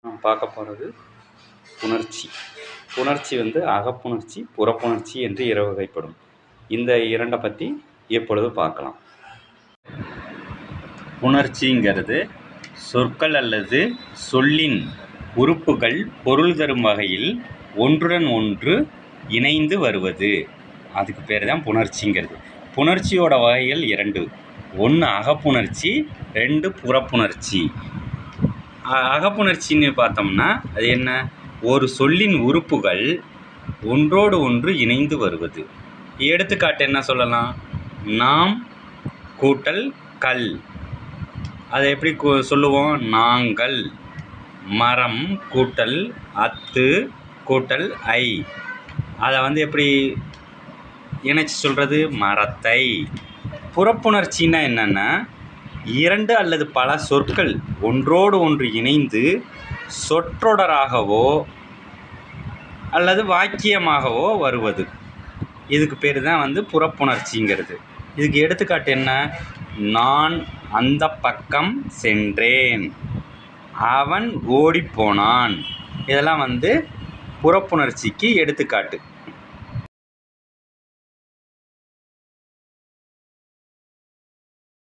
நாம் பார்க்க போகிறது புணர்ச்சி. புணர்ச்சி அகப்புணர்ச்சி, புறப்புணர்ச்சி என்று இரு வகைப்படும். இந்த இரண்டை பற்றி இப்பொழுது பார்க்கலாம். புணர்ச்சிங்கிறது சொற்கள் அல்லது சொல்லின் உறுப்புகள் பொருள் தரும் வகையில் ஒன்றுடன் ஒன்று இணைந்து வருவது. அதுக்கு பேர் தான் புணர்ச்சிங்கிறது. புணர்ச்சியோட வகைகள் இரண்டு. ஒன்று அகப்புணர்ச்சி, ரெண்டு புறப்புணர்ச்சி. அகப்புணர்ச்சின்னு பார்த்தோம்னா அது என்ன? ஒரு சொல்லின் உறுப்புகள் ஒன்றோடு ஒன்று இணைந்து வருவது. எடுத்துக்காட்டு என்ன சொல்லலாம்? நாம் கூட்டல் கல், அதை எப்படி சொல்லுவோம்? நாங்கள். மரம் கூட்டல் அத்து கூட்டல் ஐ, அதை எப்படி இணைச்சி சொல்கிறது? மரத்தை. புறப்புணர்ச்சின்னா என்னென்னா, இரண்டு அல்லது பல சொற்கள் ஒன்றோடு ஒன்று இணைந்து சொற்றொடராகவோ அல்லது வாக்கியமாகவோ வருவது. இதுக்கு பேர் தான் புறப்புணர்ச்சிங்கிறது. இதுக்கு எடுத்துக்காட்டு என்ன? நான் அந்த பக்கம் சென்றேன், அவன் ஓடிப்போனான். இதெல்லாம் புறப்புணர்ச்சிக்கு எடுத்துக்காட்டு.